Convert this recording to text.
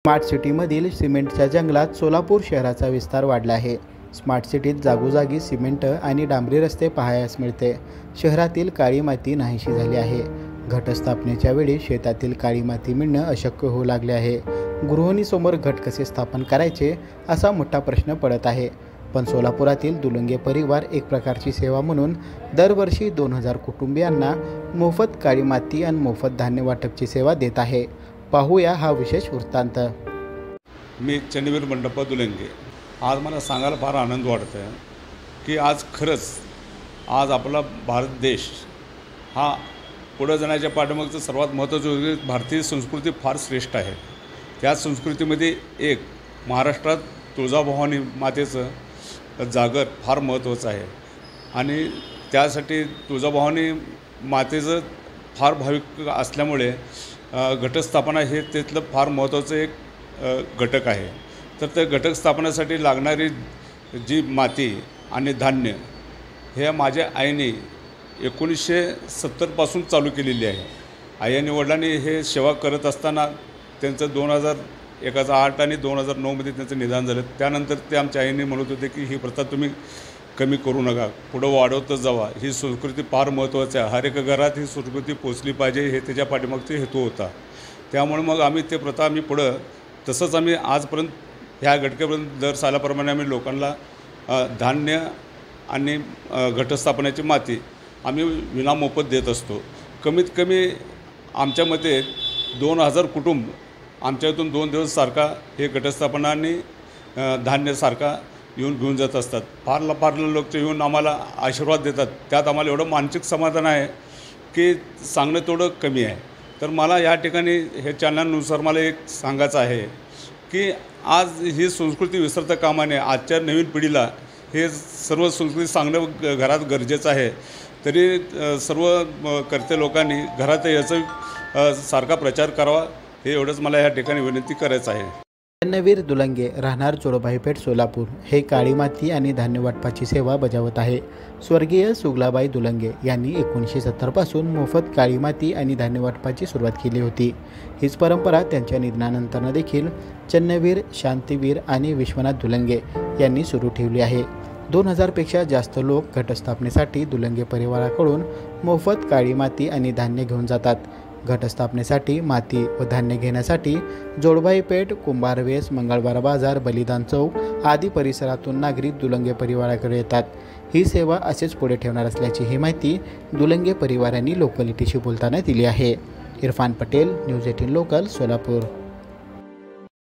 Smart सिटीमधील सिमेंटच्या जंगलात सोलापूर शहराचा विस्तार वाढला आहे। स्मार्ट सिटीत जागोजागी सिमेंट आणि डांबरी रस्ते पाहायला मिळते। शहरातील काळी माती नाहीशी झाली आहे। घटस्थापनेच्या वेळी शेतातील काळी माती मिळणं अशक्य होऊ लागले आहे। गृहिणीसमोर घट कसे स्थापन करायचे असा मोठा प्रश्न पडत आहे। पण सोलापुरातील दुलंगे परिवार एक प्रकारची सेवा म्हणून दरवर्षी 2000 कुटुंबियांना मोफत काळी माती आणि मोफत धान्य वाटपची सेवा देत आहे। पाहूया हा विशेष वृत्तांत। मी चन्नवीर मंडप्पा दुलंगे। आज मला सांगायला फार आनंद वाटत आहे की आज खरंच आज आपला भारत देश हा पुढे जाण्याच्या पाठीमागचं सर्वात महत्त्वाचं भारतीय संस्कृती फार श्रेष्ठ आहे। त्या संस्कृतीमध्ये एक महाराष्ट्रात तुळजाभवानी मातेचं जागर फार महत्त्वाचं आहे आणि त्यासाठी तुळजाभवानी मातेचं फार भाविक असल्यामुळे घटस्थापना हे त्यातलं फार महत्त्वाचं एक घटक आहे। तर त्या घटक स्थापनेसाठी लागणारी जी माती आणि धान्य हे माझ्या आईने 1970 पासून चालू केलेली आहे। आई आणि वडिलांनी हे सेवा करत असताना त्यांचं 2008 आणि 2009 त्यांचं निधन झालं। त्यानंतर ते आमच्या आईने म्हणत होते की ही प्रथा तुम्ही कमी करू नका, पुढं वाढवतच जावा। ही संस्कृती फार महत्त्वाची आहे। हर एका घरात ही संस्कृती पोचली पाहिजे हे त्याच्या पाठीमागचा हेतू होता। त्यामुळे मग आम्ही ते प्रथा पुढं तसंच आम्ही आजपर्यंत ह्या घटकेपर्यंत दर सालाप्रमाणे आम्ही लोकांना धान्य आणि घटस्थापनेची माती आम्ही विनामोफत देत असतो। कमीत कमी आमच्या मते 2000 कुटुंब आमच्या इथून 2 दिवस सारखा हे घटस्थापना आणि धान्य सारखा येऊन घेऊन जात असतात। फार लोक येऊन आम्हाला आशीर्वाद देतात। त्यात आम्हाला एवढं मानसिक समाधान आहे की सांगणं तेवढं कमी आहे। तर मला या ठिकाणी हे चॅनलनुसार मला एक सांगायचं आहे की आज ही संस्कृती विसरता कामा नये। आजच्या नवीन पिढीला हे सर्व संस्कृती सांगणं घरात गरजेचं आहे। तरी सर्व कर्ते लोकांनी घरात याचा सारखा प्रचार करावा हे एवढंच मला या ठिकाणी विनंती करायचं आहे। चन्नवीर दुलंगे राहणार जोडोबाईपेठ सोलापूर हे काळी माती आणि धान्य वाटपाची सेवा बजावत आहे। स्वर्गीय सुगलाबाई दुलंगे यांनी 1970 पासून मोफत काळी माती आणि धान्य वाटपाची सुरुवात केली होती। हीच परंपरा त्यांच्या निधनानंतर देखील चन्नवीर, शांतीवीर आणि विश्वनाथ दुलंगे यांनी सुरू ठेवली आहे। 2000 पेक्षा जास्त लोक घटस्थापनेसाठी दुलंगे परिवाराकडून मोफत काळी माती आणि धान्य घेऊन जातात। घटस्थापनेसाठी माती व धान्य घेण्यासाठी जोडबाईपेठ, कुंभारवेस, मंगळवार बाजार, बलिदान चौक आदी परिसरातून नागरिक दुलंगे परिवाराकडे येतात। ही सेवा असेच पुढे ठेवणार असल्याची ही माहिती दुलंगे परिवारांनी लोकॅलिटीशी बोलताना दिली आहे। Irfan Patel, news 18 local, Solapur.